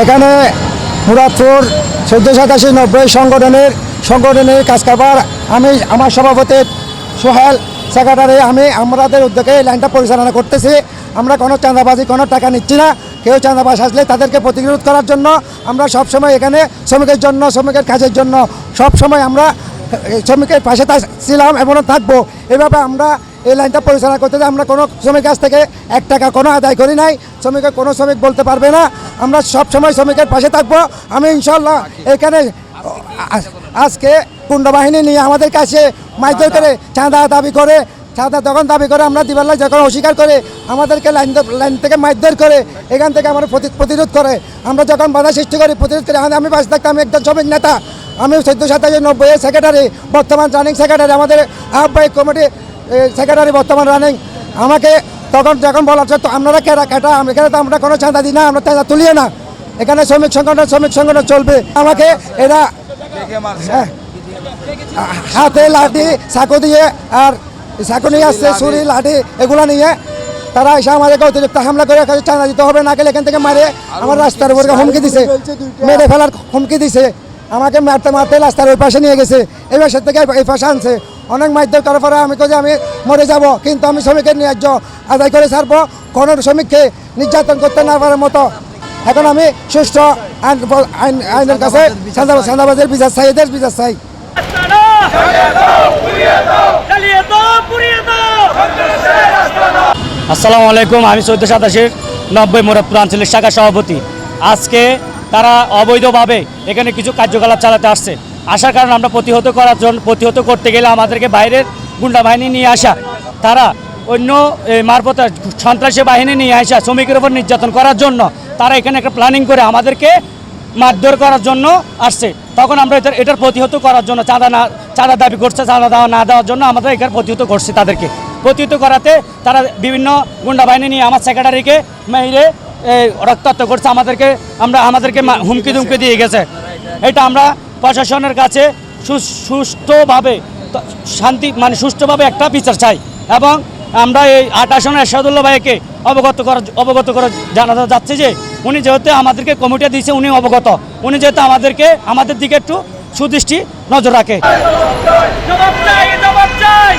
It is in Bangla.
এখানে মুরাদপুর ১৪৮৭-৯০ সংগঠনের কাজকারবার আমি আমার সভাপতি সোহেল সেক্রেটারি আমাদের উদ্যোগে এই লাইনটা পরিচালনা করতেছি। আমরা কোনো চাঁদাবাজি কোনো টাকা নিচ্ছি না। কেউ চাঁদাবাজ আসলে তাদেরকে প্রতিরোধ করার জন্য আমরা সবসময় এখানে শ্রমিকের জন্য শ্রমিকের কাজের জন্য সবসময় আমরা শ্রমিকের পাশে ছিলাম এবং থাকবো। এভাবে আমরা এই লাইনটা পরিচালনা করতে আমরা কোনো শ্রমিক কাছ থেকে ১ টাকা কোনো আদায় করি নাই। শ্রমিকের কোনো শ্রমিক বলতে পারবে না আমরা সবসময় শ্রমিকের পাশে থাকবো। আমি ইনশাল্লাহ এখানে আজকে পুণ্যবাহিনী নিয়ে আমাদের কাছে মাইদর করে চাঁদা দাবি করে যখন দাবি করে আমরা দিবাল্লাহ যখন অস্বীকার করে আমাদেরকে লাইন থেকে মাইদর করে এখান থেকে আমরা প্রতিরোধ করে আমরা যখন বাধা সৃষ্টি করি প্রতিরোধ করে আমি বাস থাকতাম আমি একজন শ্রমিক নেতা। আমি ১৪৮৭-৯০ সেক্রেটারি বর্তমান রানিং সেক্রেটারি আমাদের আহ্বায়ক কমিটি সেক্রেটারি বর্তমান রানিং। আমাকে যখন বলা হচ্ছে তো আপনারা কেটা এখানে তো আমরা কোনো চাঁদা দিই না আমরা চাঁদা তুলিয়ে না এখানে শ্রমিক সংগঠন চলবে। আমাকে এরা হাতে লাঠি চাকু দিয়ে আর চাকু নিয়ে আসছে ছুরি লাঠি এগুলো নিয়ে তারা এসে আমাদেরকে অতিরিক্ত হামলা করে চাঁদা দিতে হবে না গেলে এখান থেকে মারে আমার রাস্তার উপরে হুমকি দিছে মেরে ফেলার হুমকি দিছে। আমাকে মারতে রাস্তার ওই পাশে নিয়ে গেছে এই পাশের থেকে এই পাশে আনছে অনেক মারধর করার পরে আমি কই আমি মরে যাব কিন্তু আমি শ্রমিকের ন্যায্য আদায় করে ছাড়বো কোনো শ্রমিককে নির্যাতন করতে না পারার মতো। এখন আমি সুষ্ঠু আইনের কাছে চাঁদাবাজের বিচার চাই এদের বিচার চাই। আসসালামু আলাইকুম, আমি ১৪৮৭-৯০ মুরাদপুর আঞ্চলিক শাখা সভাপতি। আজকে তারা অবৈধভাবে এখানে কিছু কার্যকলাপ চালাতে আসছে। আসার কারণে আমরা প্রতিহত করতে গেলে আমাদেরকে বাইরের গুন্ডা বাহিনী নিয়ে আসা, তারা অন্য মারফত সন্ত্রাসী বাহিনী নিয়ে আসা শ্রমিকের উপর নির্যাতন করার জন্য তারা এখানে একটা প্ল্যানিং করে আমাদেরকে মারধর করার জন্য আসছে। তখন আমরা এটার প্রতিহত করার জন্য চাঁদা দাবি করছে, চাঁদা দেওয়া না দেওয়ার জন্য আমাদের এখানে প্রতিহত করছে। তাদেরকে প্রতিহত করাতে তারা বিভিন্ন গুন্ডা বাহিনী নিয়ে আমার সেক্রেটারিকে মেরে রক্তাক্ত করছে, আমাদেরকে হুমকি ধুমকি দিয়ে গেছে। এটা আমরা প্রশাসনের কাছে সুষ্ঠুভাবে সুষ্ঠুভাবে একটা বিচার চাই এবং আমরা এই ৮ আসনের এরশাদুল্লাহ ভাইকে অবগত করে জানাতে যাচ্ছে যে উনি যেহেতু আমাদেরকে কমিটি দিয়েছে উনি অবগত, উনি যেহেতু আমাদের দিকে একটু সুদৃষ্টি নজর রাখে। জবাব চাই